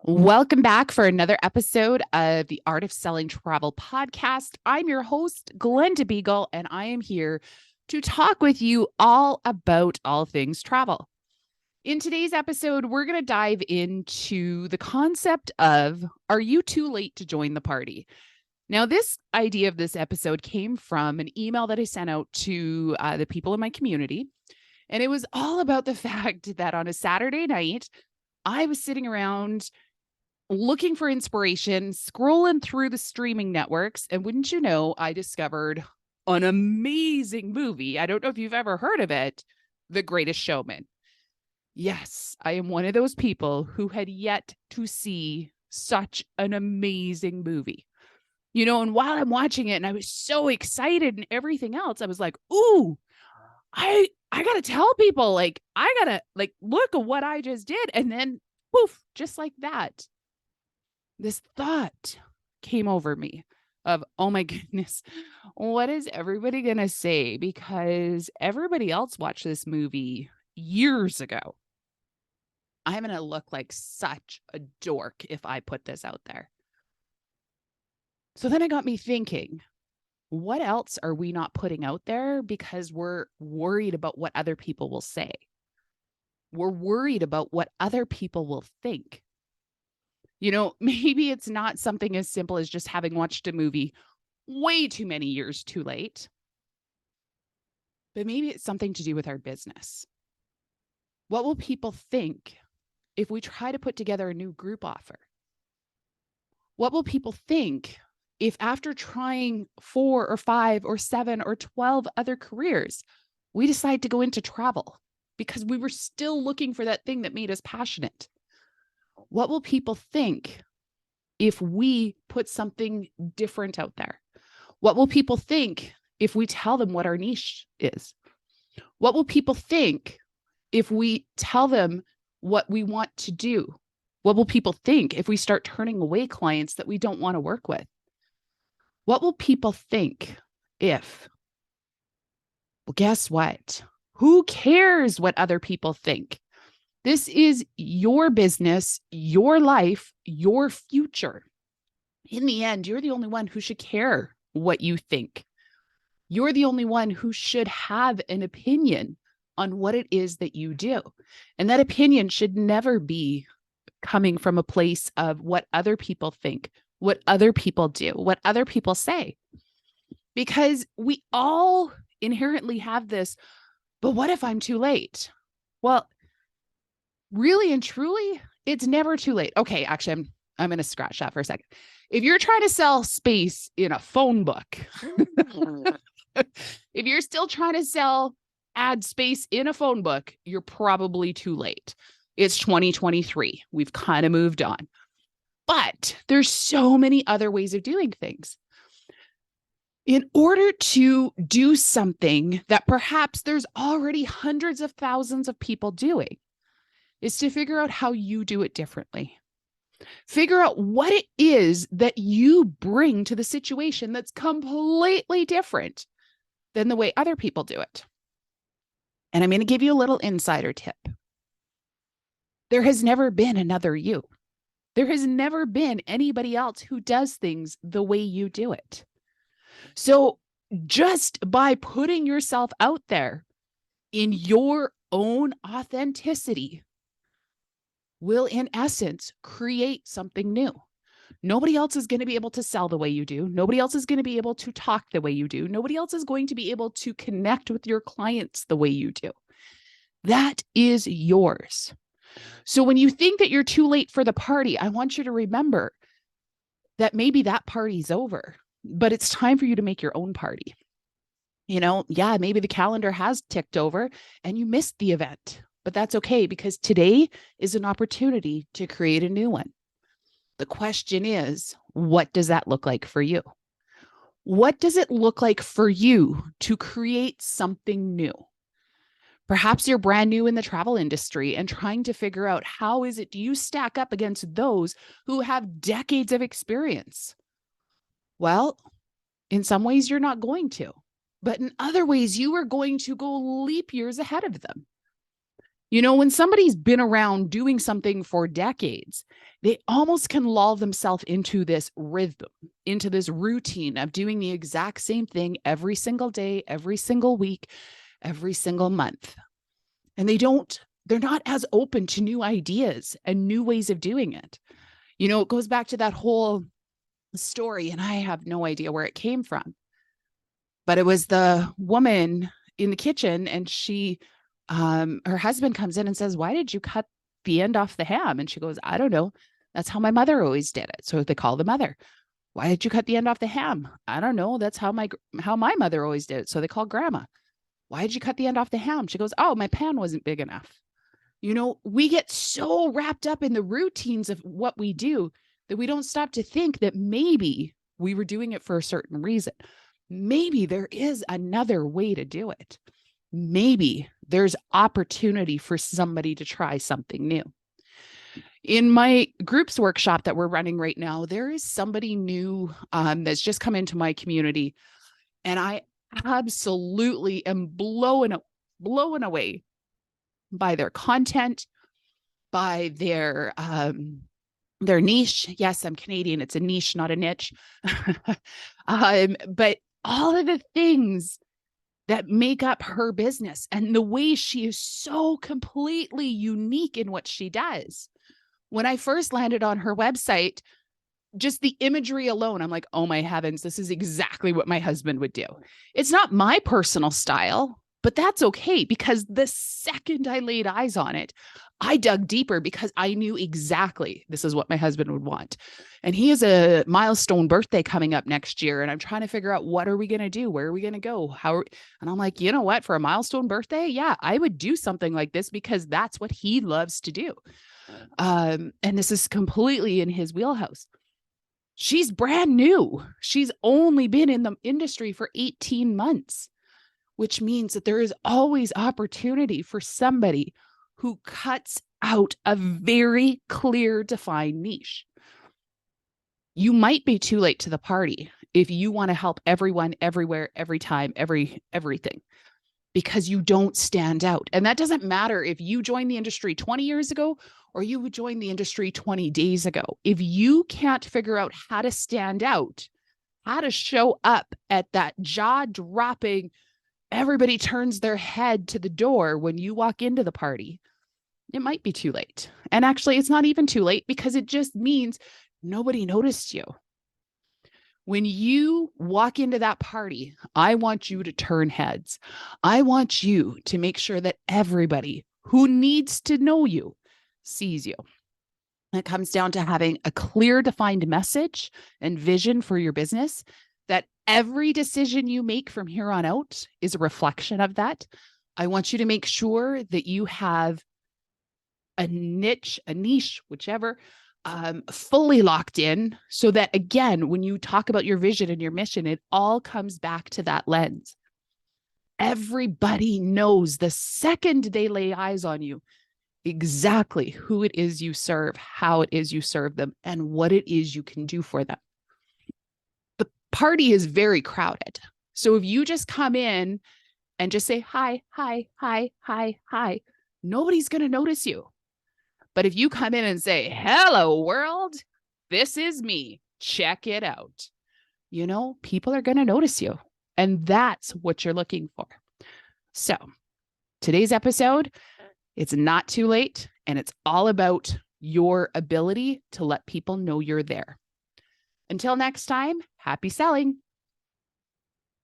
Welcome back for another episode of the Art of Selling Travel podcast. I'm your host, Glenda Beagle, and I am here to talk with you all about all things travel. In today's episode, we're going to dive into the concept of, are you too late to join the party? Now, this idea of this episode came from an email that I sent out to the people in my community. And it was all about the fact that on a Saturday night, I was sitting around looking for inspiration, scrolling through the streaming networks. And wouldn't you know, I discovered an amazing movie. I don't know if you've ever heard of it, The Greatest Showman. Yes, I am one of those people who had yet to see such an amazing movie. You know, and while I'm watching it and I was so excited and everything else, I was like, ooh, I gotta tell people, like, I gotta look at what I just did. And then poof, just like that, this thought came over me of, oh my goodness, what is everybody going to say? Because everybody else watched this movie years ago. I'm going to look like such a dork if I put this out there. So then it got me thinking, what else are we not putting out there because we're worried about what other people will say? We're worried about what other people will think. You know, maybe it's not something as simple as just having watched a movie way too many years too late, but maybe it's something to do with our business. What will people think if we try to put together a new group offer? What will people think if after trying 4 or 5 or 7 or 12 other careers, we decide to go into travel because we were still looking for that thing that made us passionate? What will people think if we put something different out there? What will people think if we tell them what our niche is? What will people think if we tell them what we want to do? What will people think if we start turning away clients that we don't want to work with? What will people think if? Well, guess what? Who cares what other people think? This is your business, your life, your future. In the end, you're the only one who should care what you think. You're the only one who should have an opinion on what it is that you do. And that opinion should never be coming from a place of what other people think, what other people do, what other people say. Because we all inherently have this, but what if I'm too late? Well, really and truly, it's never too late. Okay, actually, I'm going to scratch that for a second. If you're trying to sell space in a phone book, if you're still trying to add space in a phone book, you're probably too late. It's 2023. We've kind of moved on. But there's so many other ways of doing things. In order to do something that perhaps there's already hundreds of thousands of people doing, is to figure out how you do it differently. Figure out what it is that you bring to the situation that's completely different than the way other people do it. And I'm going to give you a little insider tip. There has never been another you. There has never been anybody else who does things the way you do it. So just by putting yourself out there in your own authenticity will, in essence, create something new. Nobody else is going to be able to sell the way you do. Nobody else is going to be able to talk the way you do. Nobody else is going to be able to connect with your clients the way you do. That is yours. So when you think that you're too late for the party, I want you to remember that maybe that party's over, but it's time for you to make your own party. You know, yeah, maybe the calendar has ticked over and you missed the event, but that's okay because today is an opportunity to create a new one. The question is, what does that look like for you? What does it look like for you to create something new? Perhaps you're brand new in the travel industry and trying to figure out how is it do you stack up against those who have decades of experience? Well, in some ways you're not going to, but in other ways you are going to go leap years ahead of them. You know, when somebody's been around doing something for decades, they almost can lull themselves into this rhythm, into this routine of doing the exact same thing every single day, every single week, every single month. And they're not as open to new ideas and new ways of doing it. You know, it goes back to that whole story, and I have no idea where it came from, but it was the woman in the kitchen, and her husband comes in and says, "Why did you cut the end off the ham?" And she goes, "I don't know. That's how my mother always did it." So they call the mother. "Why did you cut the end off the ham?" "I don't know. That's how my mother always did it." So they call grandma. "Why did you cut the end off the ham?" She goes, "Oh, my pan wasn't big enough." You know, we get so wrapped up in the routines of what we do that we don't stop to think that maybe we were doing it for a certain reason. Maybe there is another way to do it. Maybe there's opportunity for somebody to try something new. In my groups workshop that we're running right now, there is somebody new that's just come into my community, and I absolutely am blown away by their content, by their niche. Yes, I'm Canadian. It's a niche, not a niche. But all of the things that make up her business and the way she is so completely unique in what she does. When I first landed on her website, just the imagery alone, I'm like, oh my heavens, this is exactly what my husband would do. It's not my personal style, but that's okay, because the second I laid eyes on it, I dug deeper because I knew exactly this is what my husband would want. And he has a milestone birthday coming up next year. And I'm trying to figure out, what are we going to do? Where are we going to go? And I'm like, you know what, for a milestone birthday, yeah, I would do something like this because that's what he loves to do. And this is completely in his wheelhouse. She's brand new. She's only been in the industry for 18 months, which means that there is always opportunity for somebody who cuts out a very clear, defined niche. You might be too late to the party if you want to help everyone, everywhere, every time, everything, because you don't stand out. And that doesn't matter if you joined the industry 20 years ago or you joined the industry 20 days ago. If you can't figure out how to stand out, how to show up at that jaw-dropping, everybody turns their head to the door when you walk into the party, it might be too late. And actually, it's not even too late, because it just means nobody noticed you. When you walk into that party, I want you to turn heads. I want you to make sure that everybody who needs to know you sees you. It comes down to having a clear, defined message and vision for your business, that every decision you make from here on out is a reflection of that. I want you to make sure that you have a niche, whichever, fully locked in, so that, again, when you talk about your vision and your mission, it all comes back to that lens. Everybody knows the second they lay eyes on you exactly who it is you serve, how it is you serve them, and what it is you can do for them. The party is very crowded. So if you just come in and just say, hi, hi, hi, hi, hi, nobody's going to notice you. But if you come in and say, hello, world, this is me, check it out, you know, people are going to notice you. And that's what you're looking for. So today's episode, it's not too late, and it's all about your ability to let people know you're there. Until next time, happy selling.